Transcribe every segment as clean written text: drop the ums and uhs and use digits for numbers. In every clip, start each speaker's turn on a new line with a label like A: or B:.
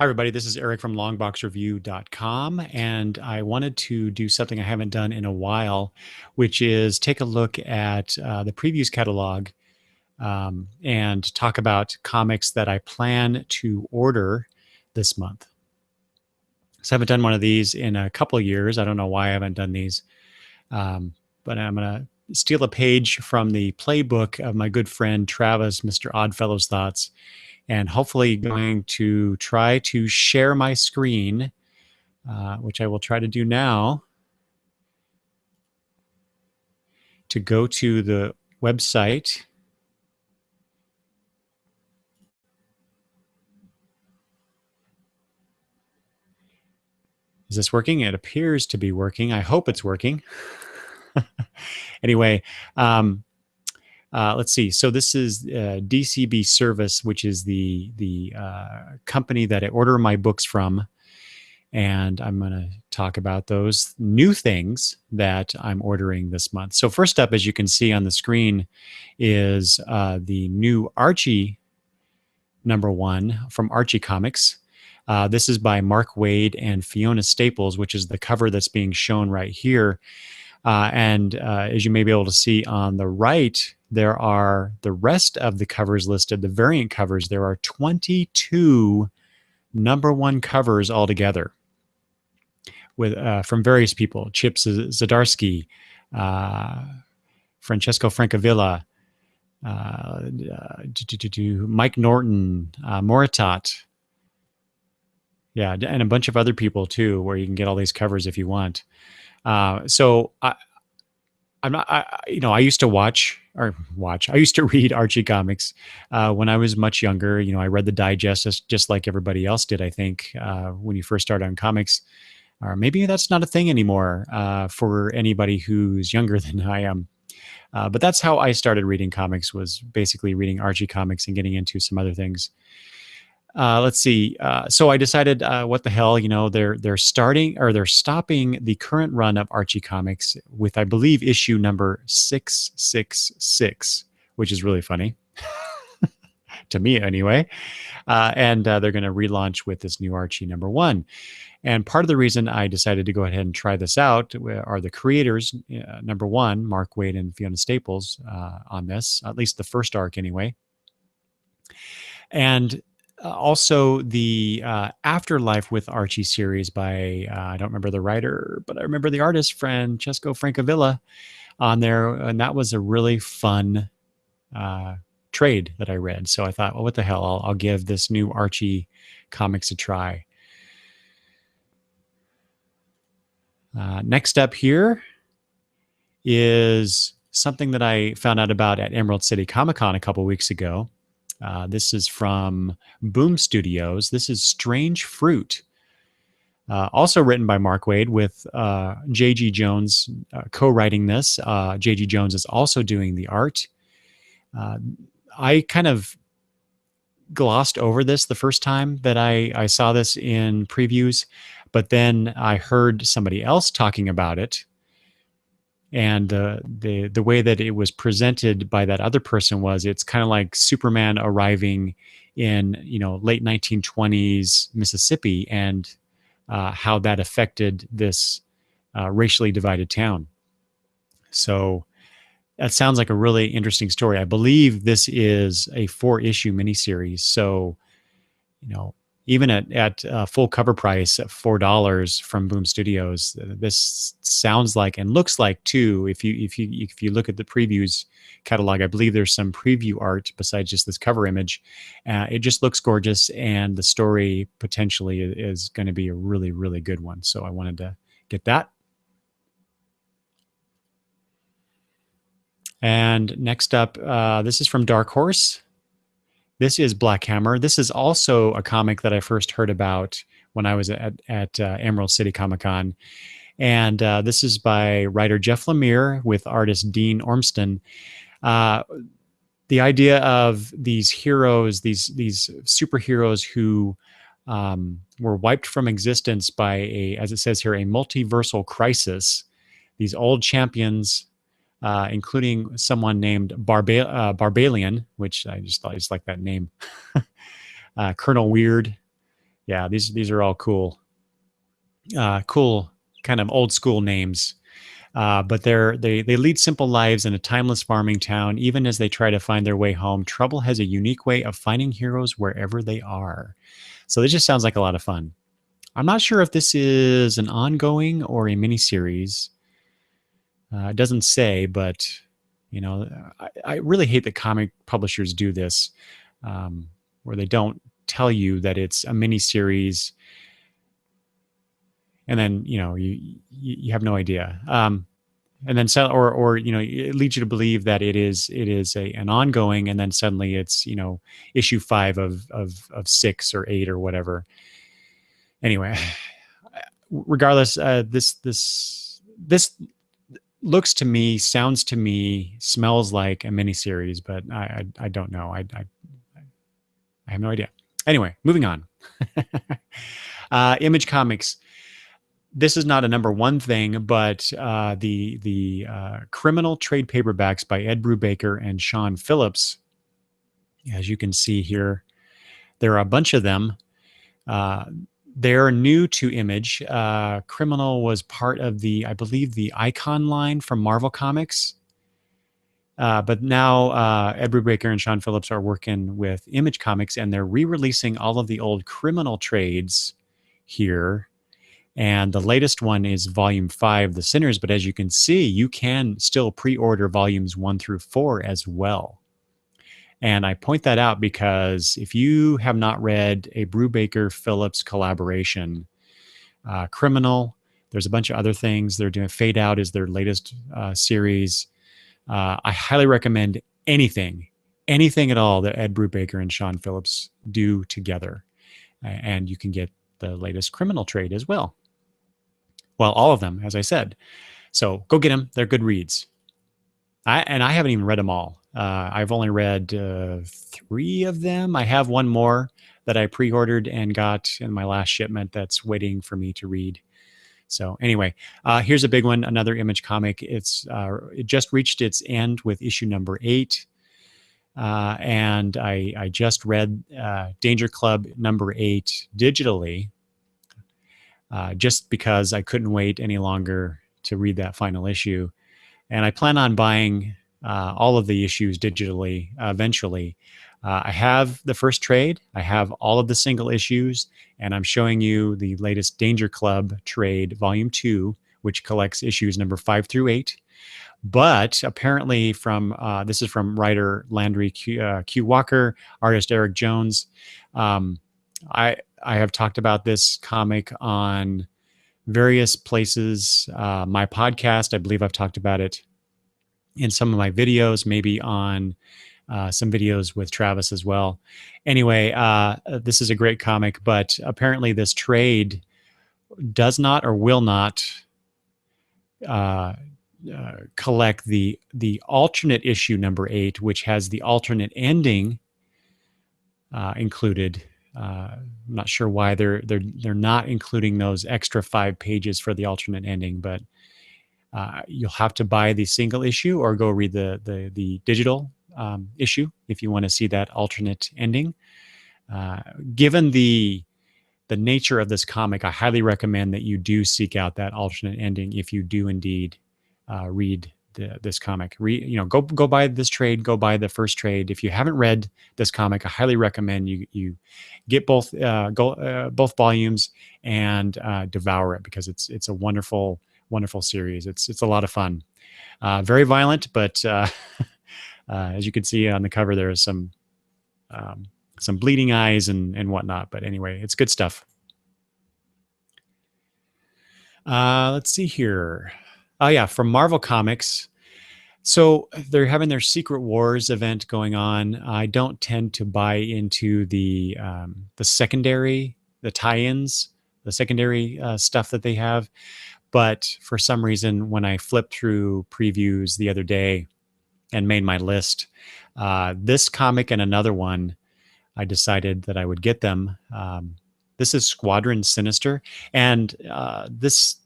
A: Hi, everybody. This is Eric from longboxreview.com, and I wanted to do something I haven't done in a while, which is take a look at the previews catalog and talk about comics that I plan to order this month. So I haven't done one of these in a couple of years. I don't know why I haven't done these, but I'm going to steal a page from the playbook of my good friend Travis, Mr. Oddfellow's Thoughts, and hopefully going to try to share my screen, which I will try to do now, to go to the website. Is this working? It appears to be working. I hope it's working. Anyway, let's see. So this is DCB Service, which is the company that I order my books from. And I'm going to talk about those new things that I'm ordering this month. So first up, as you can see on the screen, is the new Archie #1 from Archie Comics. This is by Mark Waid and Fiona Staples, which is the cover that's being shown right here. And as you may be able to see on the right, there are the rest of the covers listed, the variant covers. There are 22 #1 covers altogether, with from various people: Chip Zdarsky, Francesco Francavilla, Mike Norton, Moritat, yeah, and a bunch of other people too, where you can get all these covers if you want. So I'm not, I used to I used to read Archie comics when I was much younger. I read the digest just like everybody else did, I think, when you first started on comics. Or maybe that's not a thing anymore for anybody who's younger than I am. But that's how I started reading comics, was basically reading Archie comics and getting into some other things. Let's see. So I decided, what the hell, they're stopping the current run of Archie comics with, I believe, issue number 666, which is really funny to me anyway. And they're going to relaunch with this new Archie #1. And part of the reason I decided to go ahead and try this out are the creators, #1, Mark Waid and Fiona Staples, on this, at least the first arc anyway. And also the Afterlife with Archie series by, I don't remember the writer, but I remember the artist, Francesco Francavilla, on there. And that was a really fun trade that I read. So I thought, well, what the hell? I'll give this new Archie comics a try. Next up here is something that I found out about at Emerald City Comic Con a couple weeks ago. This is from Boom Studios. This is Strange Fruit, also written by Mark Waid, with J.G. Jones co-writing this. J.G. Jones is also doing the art. I kind of glossed over this the first time that I saw this in previews, but then I heard somebody else talking about it, and the way that it was presented by that other person was, it's kind of like Superman arriving in late 1920s Mississippi, and how that affected this racially divided town. So that sounds like a really interesting story. I believe this is a 4-issue miniseries. So, even at full cover price of $4 from Boom Studios, this sounds like and looks like too. If you look at the previews catalog, I believe there's some preview art besides just this cover image. It just looks gorgeous, and the story potentially is going to be a really, really good one. So I wanted to get that. And next up, this is from Dark Horse. This is Black Hammer. This is also a comic that I first heard about when I was at Emerald City Comic Con. And this is by writer Jeff Lemire with artist Dean Ormston. The idea of these heroes, these superheroes who were wiped from existence by as it says here, a multiversal crisis. These old champions, including someone named Barbalian, which I just like that name. Colonel Weird, Yeah, these are all cool, cool kind of old school names. But they lead simple lives in a timeless farming town. Even as they try to find their way home, Trouble has a unique way of finding heroes wherever they are. So this just sounds like a lot of fun. I'm not sure if this is an ongoing or a miniseries. It doesn't say, but you know, I really hate that comic publishers do this, where they don't tell you that it's a miniseries, and then you have no idea. And then or it leads you to believe that it is an ongoing, and then suddenly it's issue 5 of 6 or 8 or whatever. Anyway, regardless, this looks to me, sounds to me, smells like a miniseries, but I don't know. I have no idea. Anyway, moving on. Image Comics. This is not a number one thing, but the Criminal trade paperbacks by Ed Brubaker and Sean Phillips. As you can see here, there are a bunch of them. They're new to Image. Criminal was part of I believe, the Icon line from Marvel Comics. But now Ed Brubaker and Sean Phillips are working with Image Comics, and they're re-releasing all of the old Criminal trades here. And the latest one is Volume 5, The Sinners. But as you can see, you can still pre-order Volumes 1 through 4 as well. And I point that out because if you have not read a Brubaker-Phillips collaboration, Criminal, there's a bunch of other things they're doing. Fade Out is their latest series. I highly recommend anything at all that Ed Brubaker and Sean Phillips do together. And you can get the latest Criminal trade as well. Well, all of them, as I said. So go get them. They're good reads. I haven't even read them all. I've only read 3 of them. I have one more that I pre-ordered and got in my last shipment that's waiting for me to read. So anyway, here's a big one, another Image comic. It just reached its end with issue number 8. And I just read Danger Club number 8 digitally, just because I couldn't wait any longer to read that final issue. And I plan on buying all of the issues digitally eventually. I have the first trade. I have all of the single issues, and I'm showing you the latest Danger Club trade, Volume 2, which collects issues number 5 through 8. But apparently this is from writer Landry Q. Walker, artist Eric Jones. I have talked about this comic on various places. My podcast, I believe I've talked about it in some of my videos, maybe on some videos with Travis as well. Anyway, this is a great comic, but apparently this trade does not or will not collect the alternate issue number 8, which has the alternate ending included. I'm not sure why they're not including those extra 5 pages for the alternate ending, but you'll have to buy the single issue or go read the digital issue if you want to see that alternate ending. Given the nature of this comic, I highly recommend that you do seek out that alternate ending if you do indeed read this comic. Go buy this trade. Go buy the first trade. If you haven't read this comic, I highly recommend you get both volumes and devour it, because it's a wonderful series. It's a lot of fun. Very violent, but as you can see on the cover, there is some bleeding eyes and whatnot. But anyway, it's good stuff. Let's see here. Oh yeah, from Marvel Comics. So they're having their Secret Wars event going on. I don't tend to buy into the secondary, the tie-ins, the secondary stuff that they have. But for some reason, when I flipped through previews the other day and made my list, this comic and another one, I decided that I would get them. This is Squadron Sinister, and this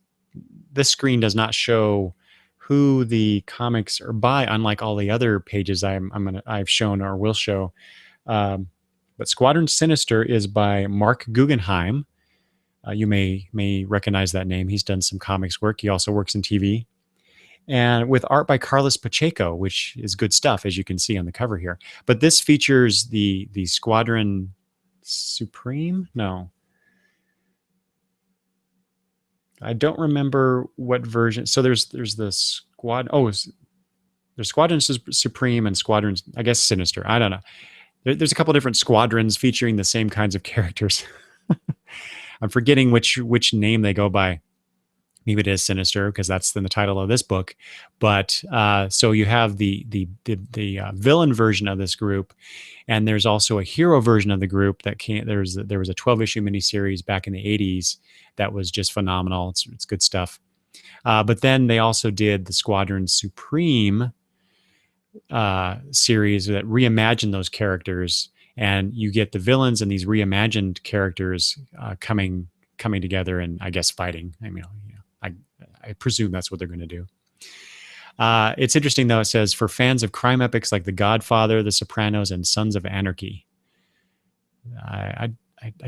A: screen does not show who the comics are by, unlike all the other pages I've shown or will show. But Squadron Sinister is by Mark Guggenheim. You may recognize that name. He's done some comics work. He also works in TV. And with art by Carlos Pacheco, which is good stuff, as you can see on the cover here. But this features the Squadron Supreme? No. I don't remember what version. So there's the squad. Oh, there's Squadron Supreme and Squadron, I guess, Sinister. I don't know. There's a couple different squadrons featuring the same kinds of characters. I'm forgetting which name they go by. Maybe it is Sinister because that's in the title of this book. But so you have the villain version of this group, and there's also a hero version of the group that there was a 12-issue miniseries back in the 80s that was just phenomenal. It's good stuff. But then they also did the Squadron Supreme series that reimagined those characters, and you get the villains and these reimagined characters coming together and I guess fighting. I mean, I presume that's what they're going to do. It's interesting though. It says for fans of crime epics like The Godfather, The Sopranos, and Sons of Anarchy. I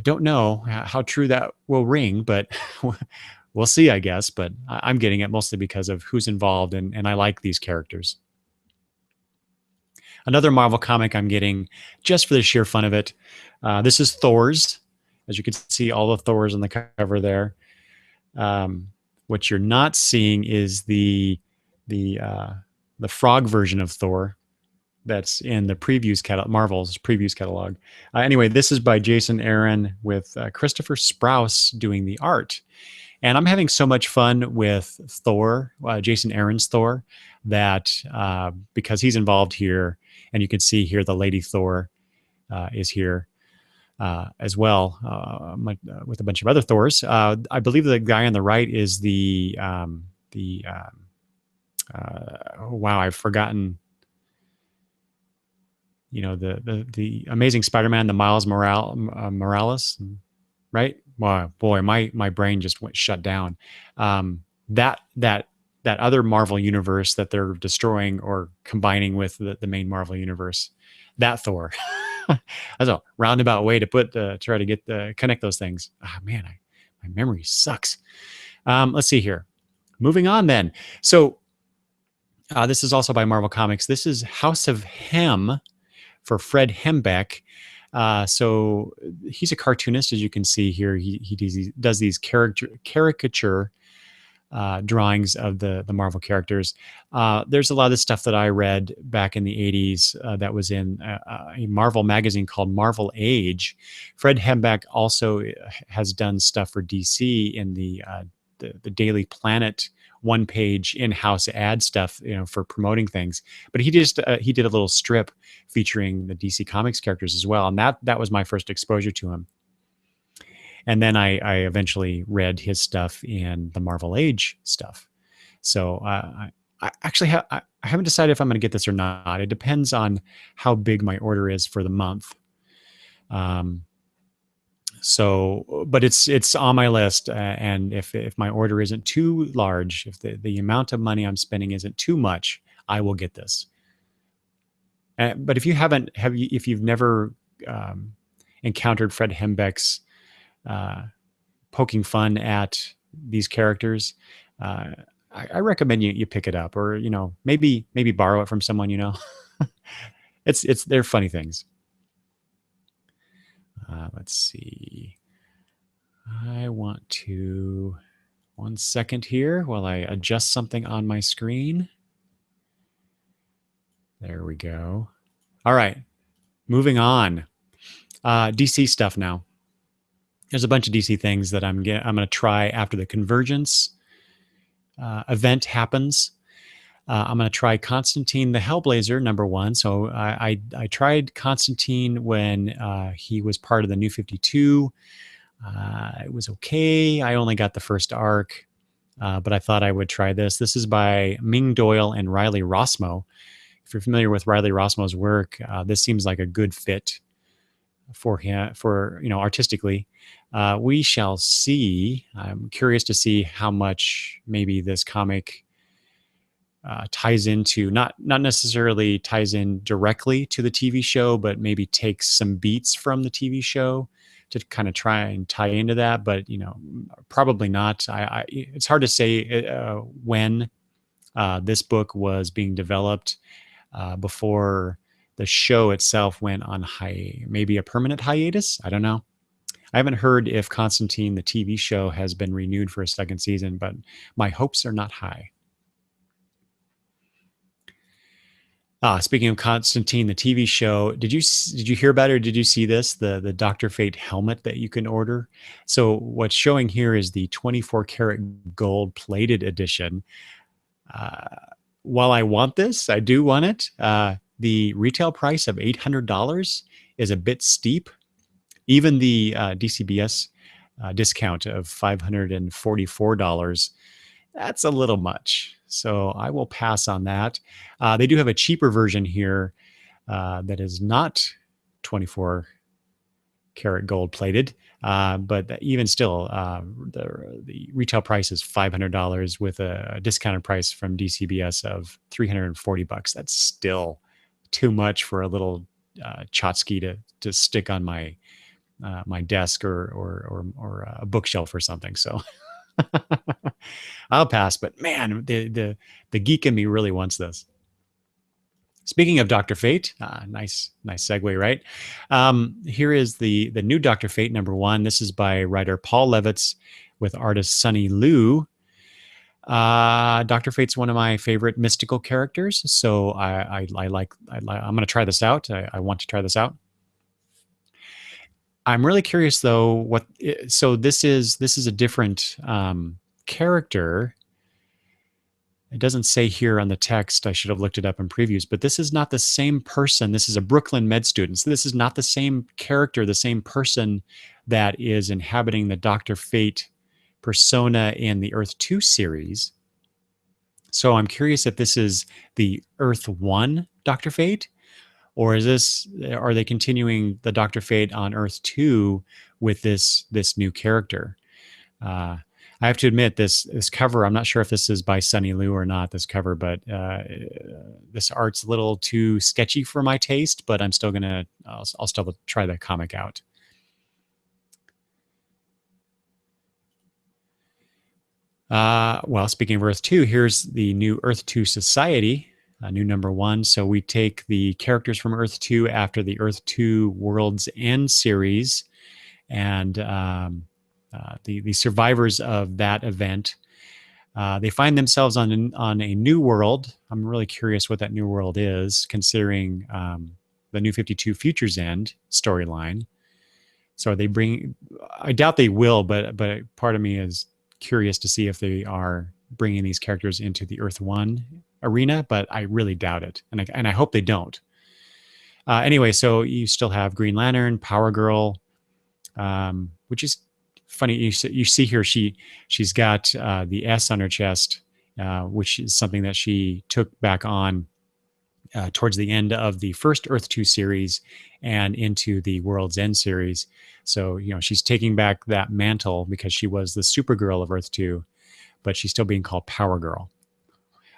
A: don't know how true that will ring, but we'll see, I guess. But I'm getting it mostly because of who's involved, and I like these characters. Another Marvel comic I'm getting just for the sheer fun of it. This is Thor's. As you can see, all the Thors on the cover there. What you're not seeing is the frog version of Thor that's in the previews catalog, Marvel's previews catalog. Anyway, this is by Jason Aaron with Christopher Sprouse doing the art. And I'm having so much fun with Thor, Jason Aaron's Thor, that because he's involved here, and you can see here the Lady Thor is here as well, with a bunch of other Thors. I believe the guy on the right is wow, I've forgotten. You know, the Amazing Spider-Man, the Miles Morales, right? Wow, boy, my brain just went shut down. That other Marvel universe that they're destroying or combining with the main Marvel universe, that Thor. That's a roundabout way to try to connect those things. Ah, man, my memory sucks. Let's see here. Moving on then. So this is also by Marvel Comics. This is House of Hem for Fred Hembeck. So he's a cartoonist, as you can see here. He does these caricature drawings of the Marvel characters. There's a lot of the stuff that I read back in the 80s that was in a Marvel magazine called Marvel Age. Fred Hembeck also has done stuff for DC in the Daily Planet one-page in-house ad stuff, for promoting things. But he did a little strip featuring the DC Comics characters as well, and that was my first exposure to him. And then I eventually read his stuff in the Marvel Age stuff. So I actually I haven't decided if I'm going to get this or not. It depends on how big my order is for the month. But it's on my list, and if my order isn't too large, if the amount of money I'm spending isn't too much, I will get this. But if you've never encountered Fred Hembeck's poking fun at these characters, I recommend you pick it up, or maybe borrow it from someone. They're funny things. Let's see. I want to 1 second here while I adjust something on my screen. There we go. All right, moving on. DC stuff now. There's a bunch of DC things that I'm going to try after the Convergence event happens. I'm going to try Constantine the Hellblazer, #1. So I tried Constantine when he was part of the New 52. It was okay. I only got the first arc, but I thought I would try this. This is by Ming Doyle and Riley Rossmo. If you're familiar with Riley Rossmo's work, this seems like a good fit for him, artistically. We shall see. I'm curious to see how much maybe this comic ties into not necessarily ties in directly to the TV show, but maybe takes some beats from the TV show to kind of try and tie into that. But probably not. It's hard to say when this book was being developed before the show itself went on maybe a permanent hiatus. I don't know. I haven't heard if Constantine, the TV show, has been renewed for a second season, but my hopes are not high. Speaking of Constantine, the TV show, did you hear about it, or did you see this? The Dr. Fate helmet that you can order. So what's showing here is the 24 karat gold plated edition. While I want this, I do want it. The retail price of $800 is a bit steep. Even the DCBS discount of $544, that's a little much. So I will pass on that. They do have a cheaper version here that is not 24 karat gold plated, but even still, the retail price is $500 with a discounted price from DCBS of $340. That's still too much for a little tchotchke to stick on my my desk or a bookshelf or something. So I'll pass. But man, the geek in me really wants this. Speaking of Dr. Fate, nice segue, right? Here is the new Dr. Fate #1. This is by writer Paul Levitz with artist Sonny Liu. Dr. Fate's one of my favorite mystical characters, so I'm going to try this out. I want to try this out. I'm really curious though. So this is a different character. It doesn't say here on the text. I should have looked it up in previews, but this is not the same person. This is a Brooklyn med student. So this is not the same character, the same person that is inhabiting the Dr. Fate persona in the Earth 2 series. So I'm curious if this is the Earth 1 Dr. Fate, or are they continuing the Dr. Fate on Earth 2 with this new character? I have to admit, this cover, I'm not sure if this is by Sonny Liu or not, this cover, but this art's a little too sketchy for my taste, but I'm still I'll still try the comic out. Well, speaking of Earth 2, here's the new Earth 2 Society, new #1. So we take the characters from Earth 2 after the Earth 2 World's End series, and the survivors of that event, they find themselves on a new world. I'm really curious what that new world is, considering the New 52 Futures End storyline. So I doubt they will, but part of me is curious to see if they are bringing these characters into the Earth 1 arena, but I really doubt it, and I hope they don't. Anyway, so you still have Green Lantern, Power Girl, which is funny. You see here she's got the S on her chest, which is something that she took back on towards the end of the first Earth 2 series and into the World's End series. So she's taking back that mantle because she was the Supergirl of Earth 2, but she's still being called Power Girl.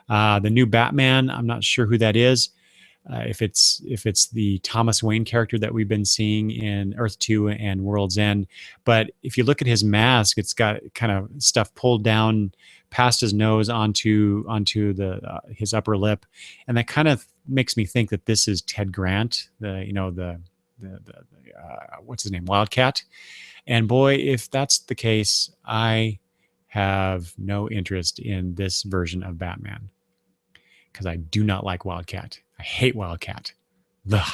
A: The new Batman, I'm not sure who that is. If it's the Thomas Wayne character that we've been seeing in Earth 2 and World's End. But if you look at his mask, it's got kind of stuff pulled down past his nose onto his upper lip, and that kind of makes me think that this is Ted Grant, the what's his name, Wildcat. And boy, if that's the case, I have no interest in this version of Batman, because I do not like Wildcat. I hate Wildcat. Ugh.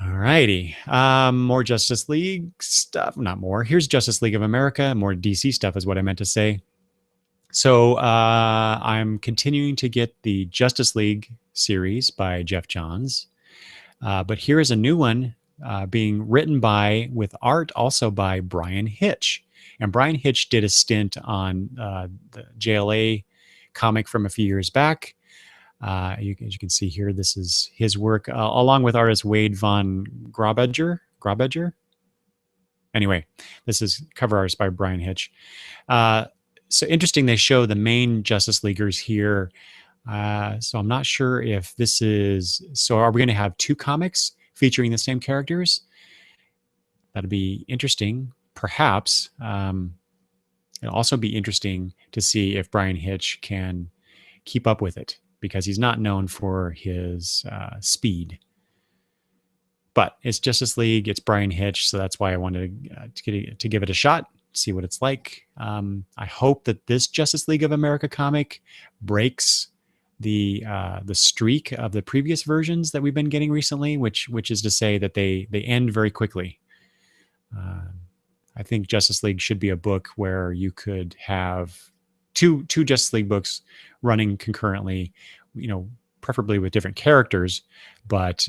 A: All righty. More Justice League stuff. Not more. Here's Justice League of America. More DC stuff is what I meant to say. So I'm continuing to get the Justice League series by Jeff Johns. But here is a new one being written with art also by Brian Hitch. And Brian Hitch did a stint on the JLA comic from a few years back. As you can see here, this is his work along with artist Wade von Graubedger. Anyway, this is cover artist by Brian Hitch. So interesting, they show the main Justice Leaguers here. So I'm not sure if this is, so are we going to have two comics featuring the same characters? That'd be interesting, perhaps. It'll also be interesting to see if Bryan Hitch can keep up with it, because he's not known for his speed. But it's Justice League, it's Bryan Hitch, so that's why I wanted to give it a shot, see what it's like. I hope that this Justice League of America comic breaks the streak of the previous versions that we've been getting recently, which is to say that they end very quickly. I think Justice League should be a book where you could have two Justice League books running concurrently, preferably with different characters, but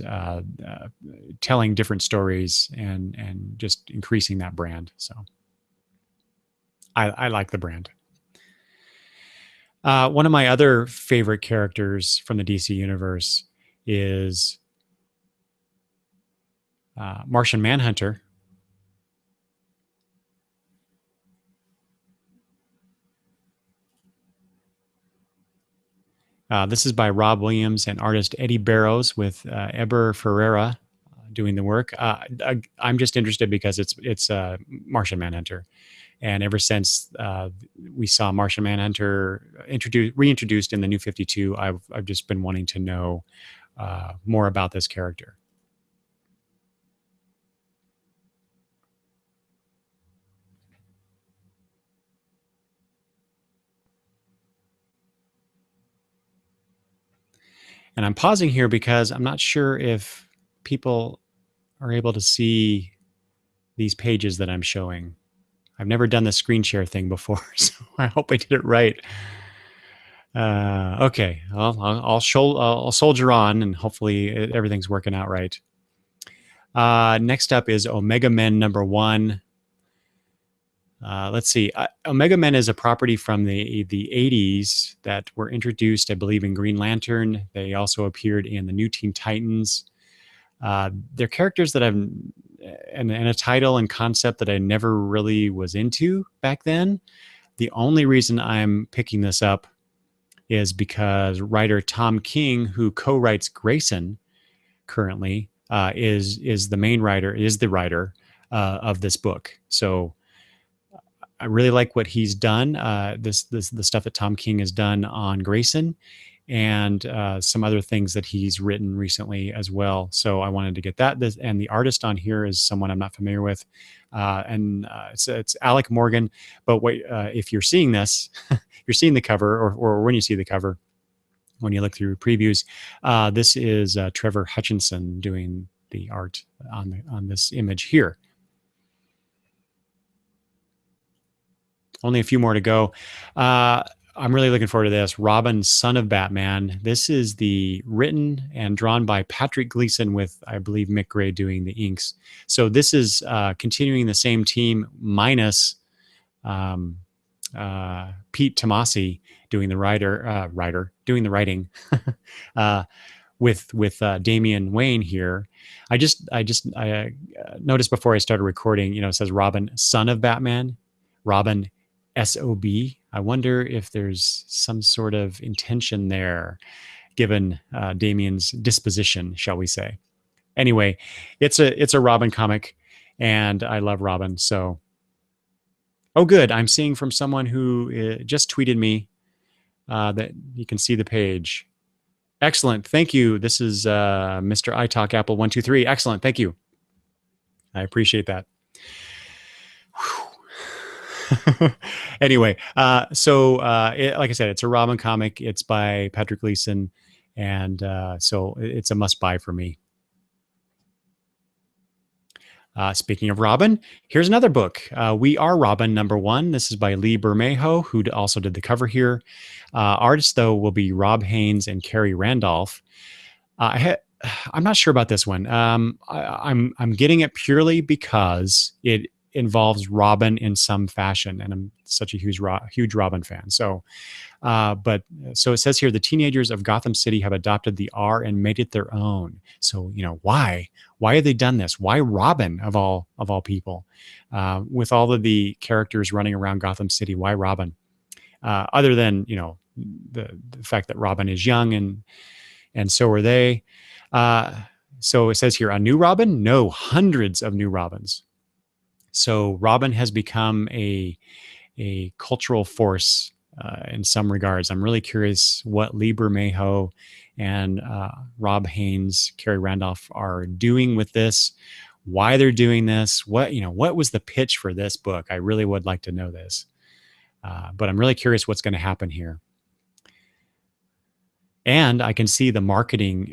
A: telling different stories and just increasing that brand. So I like the brand. One of my other favorite characters from the DC universe is Martian Manhunter. This is by Rob Williams and artist Eddie Barrows, with Eber Ferreira doing the work. I'm just interested because it's Martian Manhunter, and ever since we saw Martian Manhunter reintroduced in the New 52, I've just been wanting to know more about this character. And I'm pausing here because I'm not sure if people are able to see these pages that I'm showing. I've never done the screen share thing before, so I hope I did it right. Okay, I'll soldier on, and hopefully everything's working out right. Next up is Omega Men #1. Let's see. Omega Men is a property from the 80s that were introduced, I believe, in Green Lantern. They also appeared in the New Teen Titans. They're characters that I've, and a title and concept that I never really was into back then. The only reason I'm picking this up is because writer Tom King, who co-writes Grayson currently, is the writer of this book. So I really like what he's done. The stuff that Tom King has done on Grayson, and some other things that he's written recently as well. So I wanted to get that. And the artist on here is someone I'm not familiar with, and it's Alec Morgan. But wait, if you're seeing this, you're seeing the cover, or when you see the cover, when you look through previews, this is Trevor Hutchinson doing the art on this image here. Only a few more to go. I'm really looking forward to this. Robin, Son of Batman. This is the written and drawn by Patrick Gleason, with, I believe, Mick Gray doing the inks. So this is continuing the same team, minus Pete Tomasi doing the writing, with Damian Wayne here. I noticed before I started recording, it says Robin, Son of Batman, Robin SOB. I wonder if there's some sort of intention there, given Damian's disposition, shall we say. Anyway, it's a Robin comic, and I love Robin. So, oh, good. I'm seeing from someone who just tweeted me that you can see the page. Excellent. Thank you. This is Mr. iTalk Apple 123. Excellent. Thank you. I appreciate that. Anyway, like I said, it's a Robin comic. It's by Patrick Gleason, and so it's a must-buy for me. Speaking of Robin, here's another book. We Are Robin #1. This is by Lee Bermejo, who also did the cover here. Artists, though, will be Rob Haynes and Carrie Randolph. I'm not sure about this one. I'm getting it purely because it involves Robin in some fashion, and I'm such a huge Robin fan. So, so it says here, the teenagers of Gotham City have adopted the R and made it their own. So, why have they done this? Why Robin of all people? With all of the characters running around Gotham City, why Robin? other than, the fact that Robin is young and so are they. So it says here, a new Robin? No, hundreds of new Robins. So Robin has become a cultural force in some regards. I'm really curious what Lee Bermejo and Rob Haynes, Carrie Randolph are doing with this, why they're doing this, what was the pitch for this book? I really would like to know this. But I'm really curious what's going to happen here. And I can see the marketing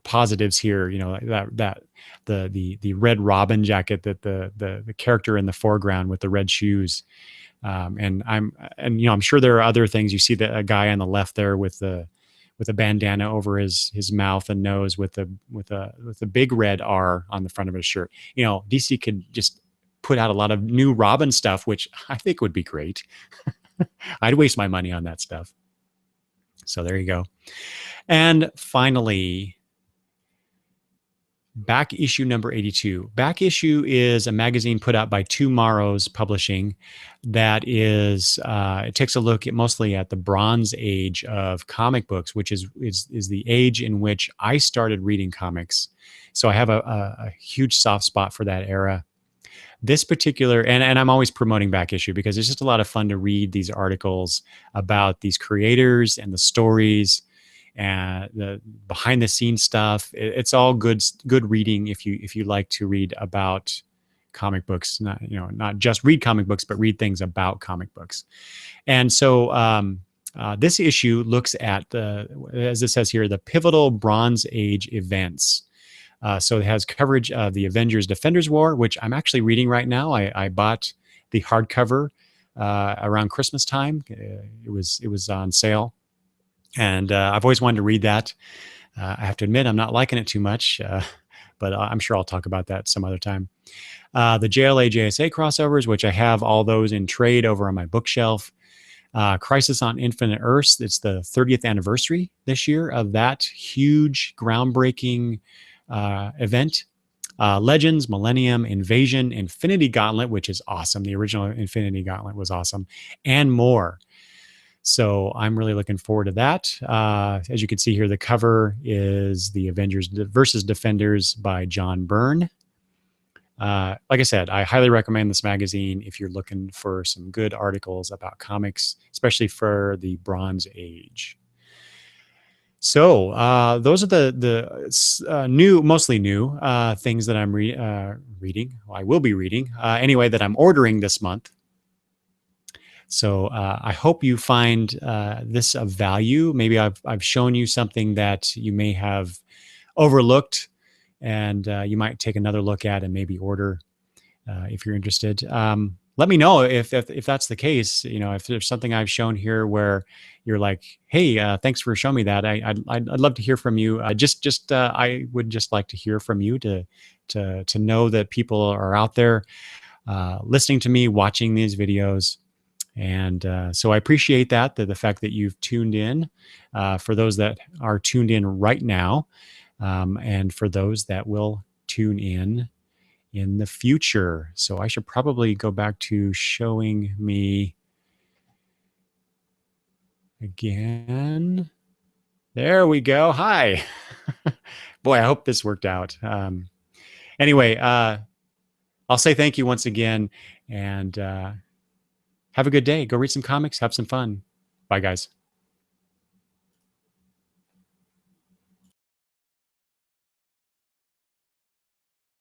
A: positives here. That the Red Robin jacket, that the character in the foreground with the red shoes, and I'm sure there are other things. You see a guy on the left there with a bandana over his mouth and nose with a big red R on the front of his shirt. DC could just put out a lot of new Robin stuff, which I think would be great. I'd waste my money on that stuff. So there you go. And finally, Back Issue number 82. Back Issue is a magazine put out by TwoMorrows Publishing that is, it takes a look mostly at the Bronze Age of comic books, which is the age in which I started reading comics. So I have a huge soft spot for that era. This particular, and I'm always promoting Back Issue because it's just a lot of fun to read these articles about these creators and the stories and the behind the scenes stuff. It's all good reading if you like to read about comic books, not just read comic books, but read things about comic books. And so this issue looks at as it says here, the pivotal Bronze Age events. So it has coverage of the Avengers Defenders War, which I'm actually reading right now. I bought the hardcover around Christmas time. It was on sale, and I've always wanted to read that. I have to admit, I'm not liking it too much, but I'm sure I'll talk about that some other time. The JLA JSA crossovers, which I have all those in trade over on my bookshelf. Crisis on Infinite Earths. It's the 30th anniversary this year of that huge, groundbreaking event. Legends, Millennium, Invasion, Infinity Gauntlet, which is awesome. The original Infinity Gauntlet was awesome, and more. So I'm really looking forward to that. As you can see here, the cover is the Avengers versus Defenders by John Byrne. Like I said, I highly recommend this magazine if you're looking for some good articles about comics, especially for the Bronze Age. So those are the new, mostly new things that I'm reading. Well, I will be reading anyway, that I'm ordering this month. So I hope you find this of value. Maybe I've shown you something that you may have overlooked, and you might take another look at and maybe order if you're interested. Let me know if that's the case. If there's something I've shown here where you're like, hey, thanks for showing me that. I'd love to hear from you. I would just like to hear from you to know that people are out there listening to me, watching these videos. And so I appreciate the fact that you've tuned in, for those that are tuned in right now, and for those that will tune in the future. So I should probably go back to showing me again. There we go. Hi. Boy, I hope this worked out. Anyway, I'll say thank you once again, and have a good day. Go read some comics, have some fun. Bye, guys.